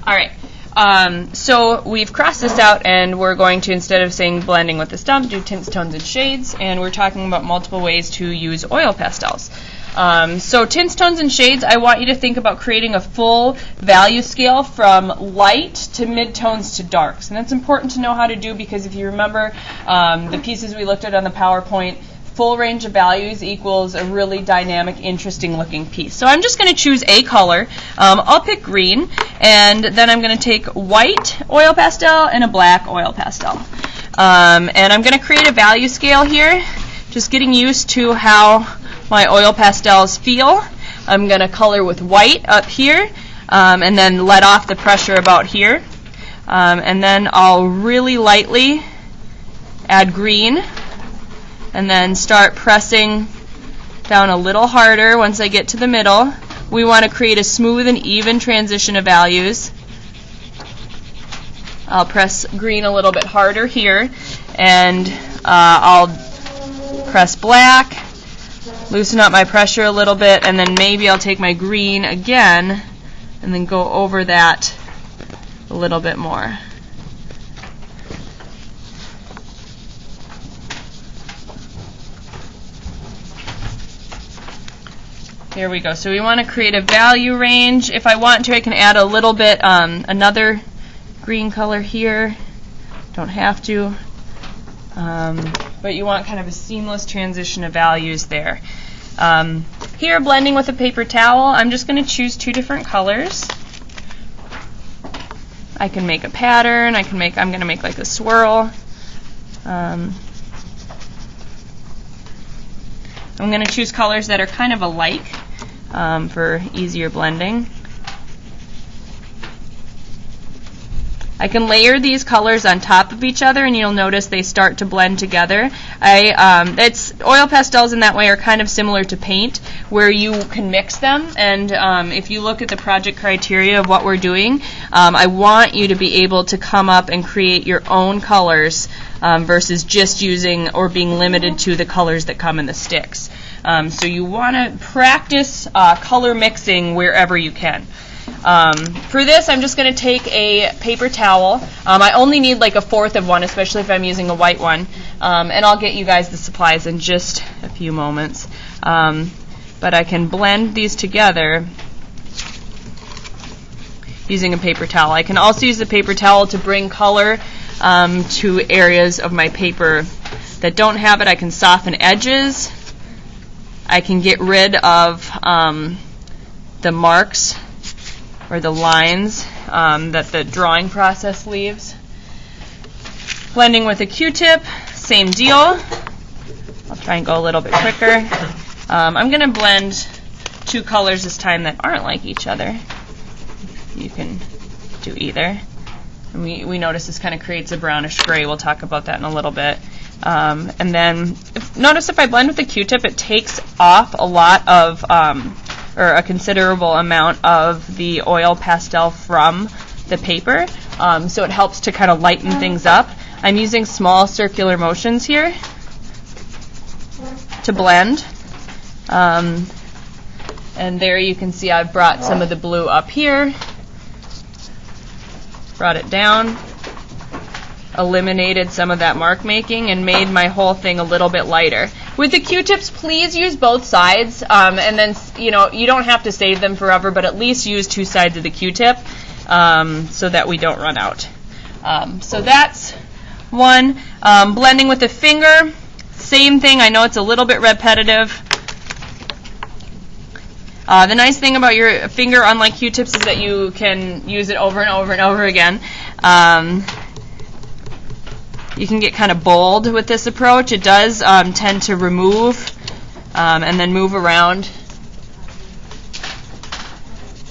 All right. So we've crossed this out, and we're going to, instead of saying blending with the stump, do tints, tones, and shades, and we're talking about multiple ways to use oil pastels. So tints, tones, and shades, I want you to think about creating a full value scale from light to mid-tones to darks. And that's important to know how to do because if you remember the pieces we looked at on the PowerPoint, full range of values equals a really dynamic, interesting looking piece. So I'm just going to choose a color. I'll pick green, and then I'm going to take white oil pastel and a black oil pastel. And I'm going to create a value scale here, just getting used to how my oil pastels feel. I'm going to color with white up here, and then let off the pressure about here. And then I'll really lightly add green, and then start pressing down a little harder once I get to the middle. We want to create a smooth and even transition of values. I'll press green a little bit harder here, and I'll press black, loosen up my pressure a little bit, and then maybe I'll take my green again and then go over that a little bit more. Here we go. So we want to create a value range. If I want to, I can add a little bit, another green color here. Don't have to. But you want kind of a seamless transition of values there. Here, blending with a paper towel, I'm just going to choose two different colors. I can make a pattern. I'm going to make like a swirl. I'm going to choose colors that are kind of alike for easier blending. I can layer these colors on top of each other, and you'll notice they start to blend together. Oil pastels in that way are kind of similar to paint, where you can mix them. And if you look at the project criteria of what we're doing, I want you to be able to come up and create your own colors versus just using or being limited to the colors that come in the sticks. So you want to practice color mixing wherever you can. For this, I'm just going to take a paper towel. I only need like a fourth of one, especially if I'm using a white one. And I'll get you guys the supplies in just a few moments. But I can blend these together using a paper towel. I can also use the paper towel to bring color to areas of my paper that don't have it. I can soften edges. I can get rid of the marks or the lines that the drawing process leaves. Blending with a Q-tip, same deal. I'll try and go a little bit quicker. I'm going to blend two colors this time that aren't like each other. You can do either. And we notice this kind of creates a brownish gray. We'll talk about that in a little bit. And then notice if I blend with a Q-tip, it takes off a lot of or a considerable amount of the oil pastel from the paper, so it helps to kind of lighten things up. I'm using small circular motions here to blend, and there you can see I've brought some of the blue up here, brought it down, eliminated some of that mark making, and made my whole thing a little bit lighter. With the Q-tips, please use both sides, and then you don't have to save them forever, but at least use two sides of the Q-tip so that we don't run out. So that's one. Blending with the finger, same thing. I know it's a little bit repetitive. The nice thing about your finger, unlike Q-tips, is that you can use it over and over and over again. You can get kind of bold with this approach. It does tend to remove and then move around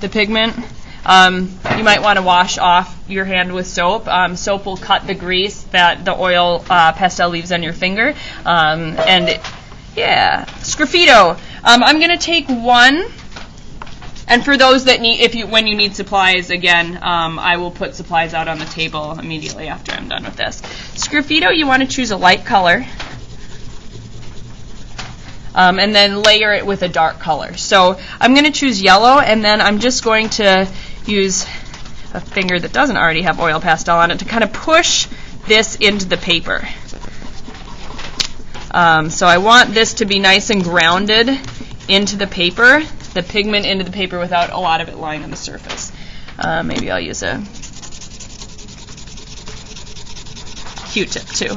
the pigment. You might want to wash off your hand with soap. Soap will cut the grease that the oil pastel leaves on your finger. Yeah, Sgraffito. I'm going to take one. And for those that need, when you need supplies, again, I will put supplies out on the table immediately after I'm done with this. Sgraffito, you want to choose a light color, and then layer it with a dark color. So I'm going to choose yellow, and then I'm just going to use a finger that doesn't already have oil pastel on it to kind of push this into the paper. So I want this to be nice and grounded into the paper, the pigment into the paper without a lot of it lying on the surface. Maybe I'll use a Q-tip too.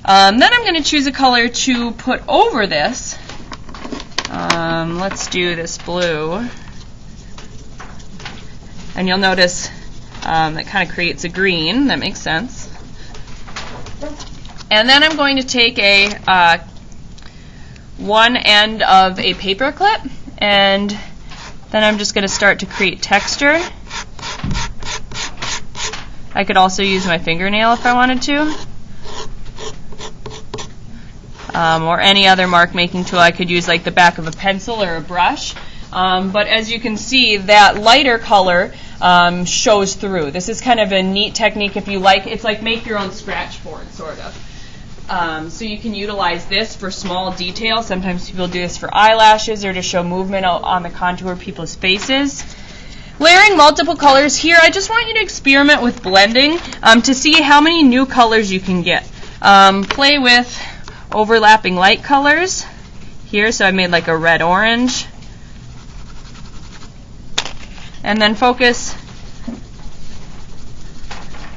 Then I'm going to choose a color to put over this. Let's do this blue. And you'll notice that kind of creates a green. That makes sense. And then I'm going to take a one end of a paper clip, and then I'm just going to start to create texture. I could also use my fingernail if I wanted to, or any other mark making tool. I could use like the back of a pencil or a brush. But as you can see, that lighter color shows through. This is kind of a neat technique if you like. It's like make your own scratch board, sort of. So you can utilize this for small detail. Sometimes people do this for eyelashes or to show movement on the contour of people's faces. Layering multiple colors here, I just want you to experiment with blending to see how many new colors you can get. Play with overlapping light colors here, so I made like a red-orange. And then focus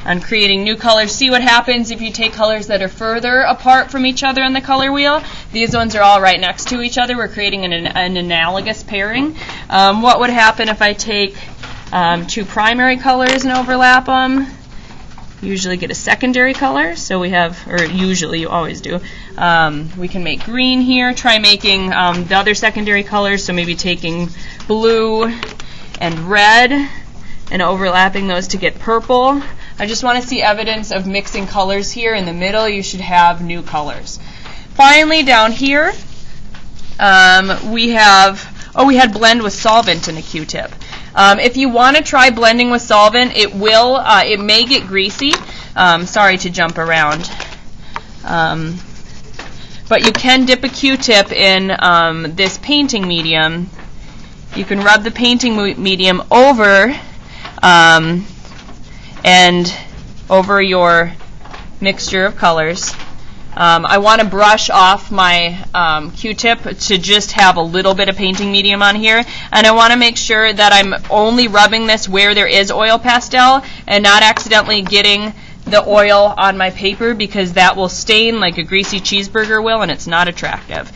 on creating new colors. See what happens if you take colors that are further apart from each other on the color wheel. These ones are all right next to each other. We're creating an analogous pairing. What would happen if I take two primary colors and overlap them? Usually get a secondary color, so we have, or usually you always do. We can make green here. Try making the other secondary colors, so maybe taking blue and red and overlapping those to get purple. I just want to see evidence of mixing colors here. In the middle, you should have new colors. Finally, down here, we had blend with solvent in a Q-tip. If you want to try blending with solvent, it may get greasy. Sorry to jump around. But you can dip a Q-tip in this painting medium. You can rub the painting medium over and over your mixture of colors. I want to brush off my Q-tip to just have a little bit of painting medium on here, and I want to make sure that I'm only rubbing this where there is oil pastel and not accidentally getting the oil on my paper, because that will stain like a greasy cheeseburger will, and it's not attractive.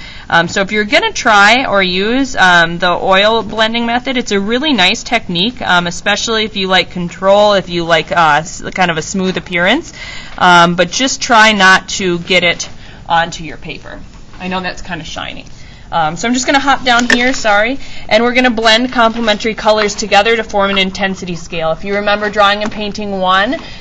So if you're going to try or use the oil blending method, it's a really nice technique, especially if you like control, if you like kind of a smooth appearance. But just try not to get it onto your paper. I know that's kind of shiny. So I'm just going to hop down here, and we're going to blend complementary colors together to form an intensity scale. If you remember drawing and painting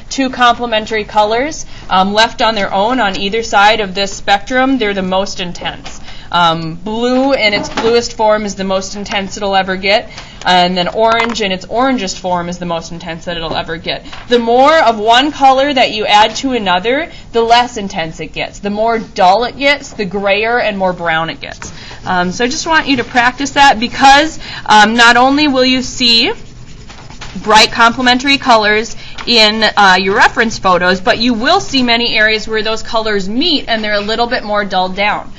2 complementary colors left on their own on either side of this spectrum, they're the most intense. Blue in its bluest form is the most intense it'll ever get, and then orange in its orangest form is the most intense that it'll ever get. The more of one color that you add to another, the less intense it gets. The more dull it gets, the grayer and more brown it gets. So I just want you to practice that, because not only will you see bright complementary colors in your reference photos, but you will see many areas where those colors meet and they're a little bit more dulled down.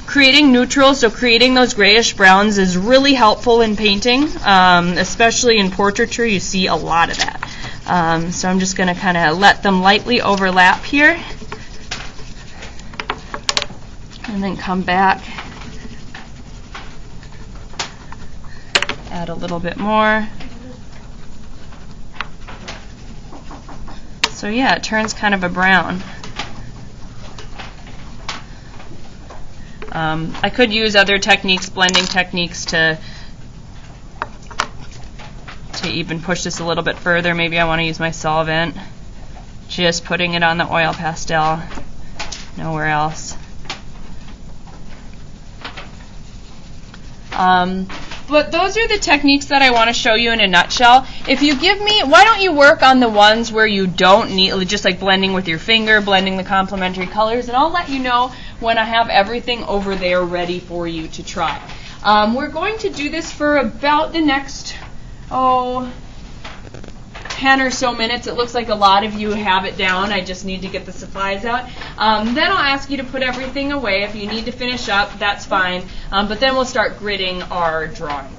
Creating neutrals, so creating those grayish browns, is really helpful in painting, especially in portraiture. You see a lot of that. So I'm just going to kind of let them lightly overlap here, and then come back, add a little bit more. So yeah, it turns kind of a brown. I could use other techniques, blending techniques, to even push this a little bit further. Maybe I want to use my solvent, just putting it on the oil pastel, nowhere else. But those are the techniques that I want to show you in a nutshell. If you give me, why don't you work on the ones where you don't need, just like blending with your finger, blending the complementary colors, and I'll let you know when I have everything over there ready for you to try. We're going to do this for about the next, 10 or so minutes. It looks like a lot of you have it down. I just need to get the supplies out. Then I'll ask you to put everything away. If you need to finish up, that's fine. But then we'll start gridding our drawing.